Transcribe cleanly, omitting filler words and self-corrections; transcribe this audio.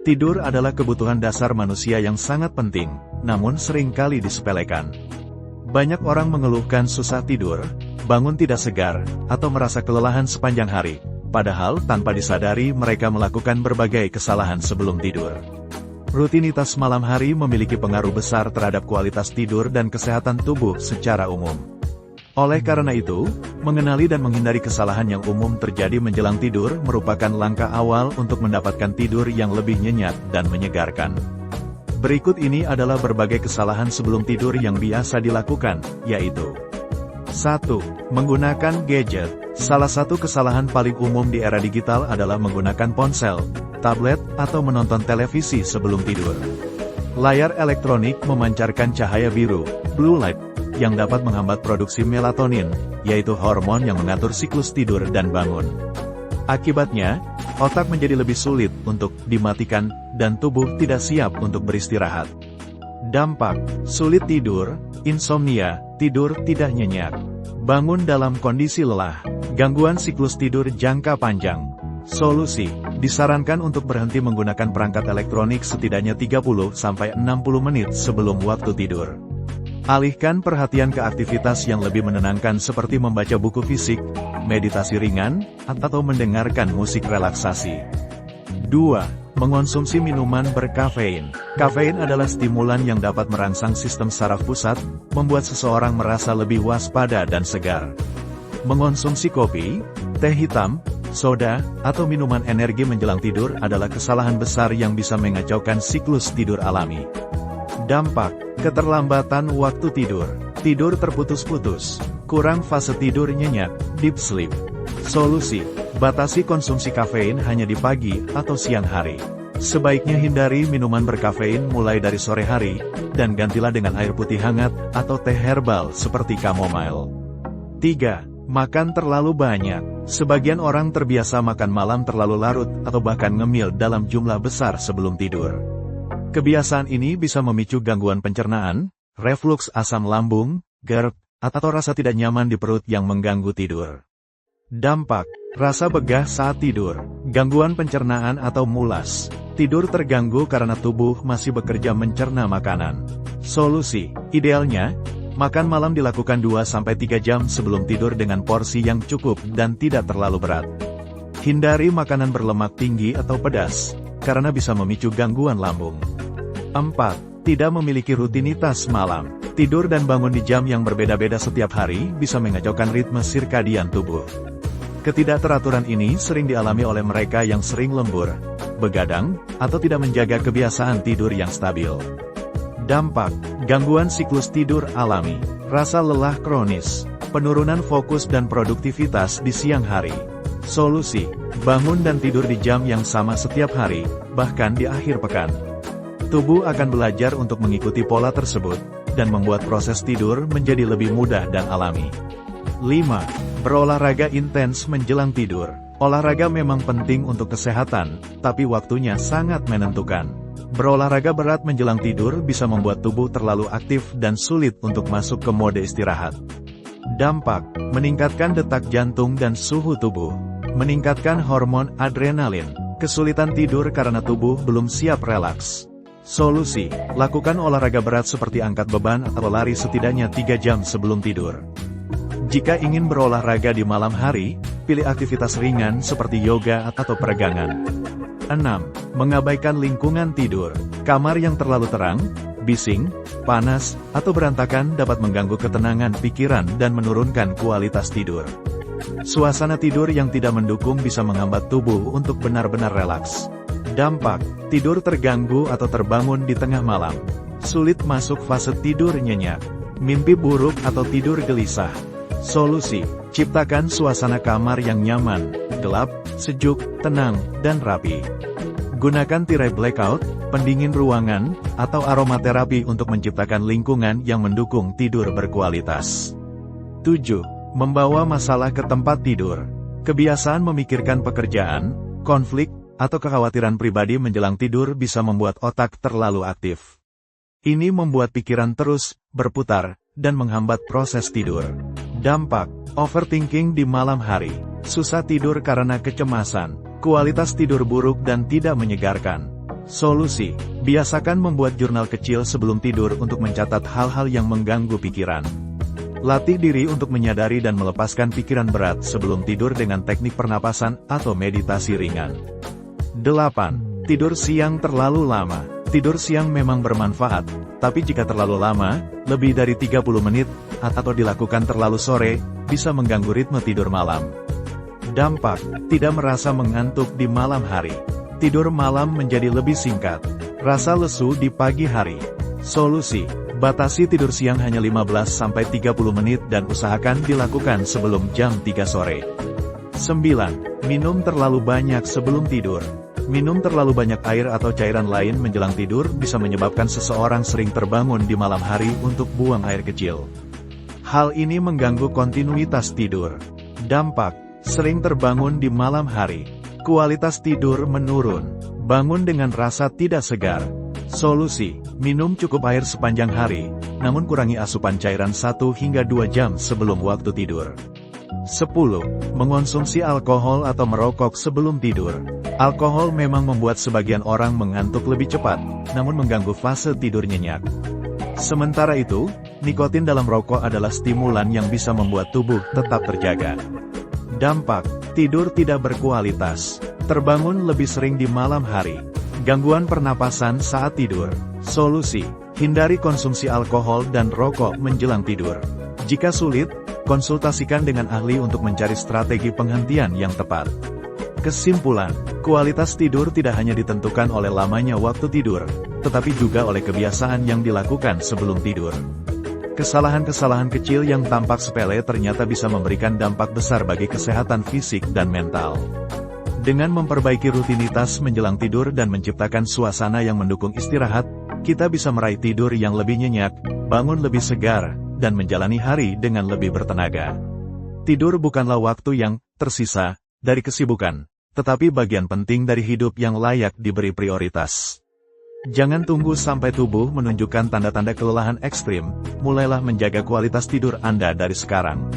Tidur adalah kebutuhan dasar manusia yang sangat penting, namun seringkali disepelekan. Banyak orang mengeluhkan susah tidur, bangun tidak segar, atau merasa kelelahan sepanjang hari. Padahal tanpa disadari mereka melakukan berbagai kesalahan sebelum tidur. Rutinitas malam hari memiliki pengaruh besar terhadap kualitas tidur dan kesehatan tubuh secara umum. Oleh karena itu, mengenali dan menghindari kesalahan yang umum terjadi menjelang tidur merupakan langkah awal untuk mendapatkan tidur yang lebih nyenyak dan menyegarkan. Berikut ini adalah berbagai kesalahan sebelum tidur yang biasa dilakukan, yaitu 1. Menggunakan gadget. Salah satu kesalahan paling umum di era digital adalah menggunakan ponsel, tablet, atau menonton televisi sebelum tidur. Layar elektronik memancarkan cahaya biru, blue light, yang dapat menghambat produksi melatonin, yaitu hormon yang mengatur siklus tidur dan bangun. Akibatnya, otak menjadi lebih sulit untuk dimatikan, dan tubuh tidak siap untuk beristirahat. Dampak: sulit tidur, insomnia, tidur tidak nyenyak, bangun dalam kondisi lelah, gangguan siklus tidur jangka panjang. Solusi: disarankan untuk berhenti menggunakan perangkat elektronik setidaknya 30-60 menit sebelum waktu tidur. Alihkan perhatian ke aktivitas yang lebih menenangkan seperti membaca buku fisik, meditasi ringan, atau mendengarkan musik relaksasi. 2. Mengonsumsi minuman berkafein. Kafein adalah stimulan yang dapat merangsang sistem saraf pusat, membuat seseorang merasa lebih waspada dan segar. Mengonsumsi kopi, teh hitam, soda, atau minuman energi menjelang tidur adalah kesalahan besar yang bisa mengacaukan siklus tidur alami. Dampak: keterlambatan waktu tidur, tidur terputus-putus, kurang fase tidur nyenyak, deep sleep. Solusi: batasi konsumsi kafein hanya di pagi atau siang hari. Sebaiknya hindari minuman berkafein mulai dari sore hari, dan gantilah dengan air putih hangat atau teh herbal seperti chamomile. 3. Makan terlalu banyak. Sebagian orang terbiasa makan malam terlalu larut atau bahkan ngemil dalam jumlah besar sebelum tidur. Kebiasaan ini bisa memicu gangguan pencernaan, refluks asam lambung, GERD, atau rasa tidak nyaman di perut yang mengganggu tidur. Dampak: rasa begah saat tidur, gangguan pencernaan atau mulas. Tidur terganggu karena tubuh masih bekerja mencerna makanan. Solusi: idealnya, makan malam dilakukan 2-3 jam sebelum tidur dengan porsi yang cukup dan tidak terlalu berat. Hindari makanan berlemak tinggi atau pedas, karena bisa memicu gangguan lambung. 4. Tidak memiliki rutinitas malam. Tidur dan bangun di jam yang berbeda-beda setiap hari bisa mengacaukan ritme sirkadian tubuh. Ketidakteraturan ini sering dialami oleh mereka yang sering lembur, begadang, atau tidak menjaga kebiasaan tidur yang stabil. Dampak: gangguan siklus tidur alami, rasa lelah kronis, penurunan fokus dan produktivitas di siang hari. Solusi: bangun dan tidur di jam yang sama setiap hari, bahkan di akhir pekan. Tubuh akan belajar untuk mengikuti pola tersebut, dan membuat proses tidur menjadi lebih mudah dan alami. 5. Berolahraga intens menjelang tidur. Olahraga memang penting untuk kesehatan, tapi waktunya sangat menentukan. Berolahraga berat menjelang tidur bisa membuat tubuh terlalu aktif dan sulit untuk masuk ke mode istirahat. Dampak: meningkatkan detak jantung dan suhu tubuh, meningkatkan hormon adrenalin, kesulitan tidur karena tubuh belum siap relaks. Solusi: lakukan olahraga berat seperti angkat beban atau lari setidaknya 3 jam sebelum tidur. Jika ingin berolahraga di malam hari, pilih aktivitas ringan seperti yoga atau peregangan. 6. Mengabaikan lingkungan tidur. Kamar yang terlalu terang, bising, panas, atau berantakan dapat mengganggu ketenangan pikiran dan menurunkan kualitas tidur. Suasana tidur yang tidak mendukung bisa menghambat tubuh untuk benar-benar relaks. Dampak: tidur terganggu atau terbangun di tengah malam. Sulit masuk fase tidur nyenyak. Mimpi buruk atau tidur gelisah. Solusi: ciptakan suasana kamar yang nyaman, gelap, sejuk, tenang, dan rapi. Gunakan tirai blackout, pendingin ruangan, atau aromaterapi untuk menciptakan lingkungan yang mendukung tidur berkualitas. 7. Membawa masalah ke tempat tidur. Kebiasaan memikirkan pekerjaan, konflik, atau kekhawatiran pribadi menjelang tidur bisa membuat otak terlalu aktif. Ini membuat pikiran terus berputar dan menghambat proses tidur. Dampak: overthinking di malam hari, susah tidur karena kecemasan, kualitas tidur buruk dan tidak menyegarkan. Solusi: biasakan membuat jurnal kecil sebelum tidur untuk mencatat hal-hal yang mengganggu pikiran. Latih diri untuk menyadari dan melepaskan pikiran berat sebelum tidur dengan teknik pernapasan atau meditasi ringan. 8. Tidur siang terlalu lama. Tidur siang memang bermanfaat, tapi jika terlalu lama, lebih dari 30 menit, atau dilakukan terlalu sore, bisa mengganggu ritme tidur malam. Dampak: tidak merasa mengantuk di malam hari. Tidur malam menjadi lebih singkat. Rasa lesu di pagi hari. Solusi: batasi tidur siang hanya 15-30 menit dan usahakan dilakukan sebelum jam 3 sore. 9. Minum terlalu banyak sebelum tidur. Minum terlalu banyak air atau cairan lain menjelang tidur bisa menyebabkan seseorang sering terbangun di malam hari untuk buang air kecil. Hal ini mengganggu kontinuitas tidur. Dampak: sering terbangun di malam hari. Kualitas tidur menurun. Bangun dengan rasa tidak segar. Solusi: minum cukup air sepanjang hari, namun kurangi asupan cairan 1 hingga 2 jam sebelum waktu tidur. 10. Mengonsumsi alkohol atau merokok sebelum tidur. Alkohol memang membuat sebagian orang mengantuk lebih cepat, namun mengganggu fase tidur nyenyak. Sementara itu, nikotin dalam rokok adalah stimulan yang bisa membuat tubuh tetap terjaga. Dampak: tidur tidak berkualitas. Terbangun lebih sering di malam hari. Gangguan pernapasan saat tidur. Solusi: hindari konsumsi alkohol dan rokok menjelang tidur. Jika sulit, konsultasikan dengan ahli untuk mencari strategi penghentian yang tepat. Kesimpulan: kualitas tidur tidak hanya ditentukan oleh lamanya waktu tidur, tetapi juga oleh kebiasaan yang dilakukan sebelum tidur. Kesalahan-kesalahan kecil yang tampak sepele ternyata bisa memberikan dampak besar bagi kesehatan fisik dan mental. Dengan memperbaiki rutinitas menjelang tidur dan menciptakan suasana yang mendukung istirahat, kita bisa meraih tidur yang lebih nyenyak, bangun lebih segar, dan menjalani hari dengan lebih bertenaga. Tidur bukanlah waktu yang tersisa dari kesibukan, tetapi bagian penting dari hidup yang layak diberi prioritas. Jangan tunggu sampai tubuh menunjukkan tanda-tanda kelelahan ekstrim, mulailah menjaga kualitas tidur Anda dari sekarang.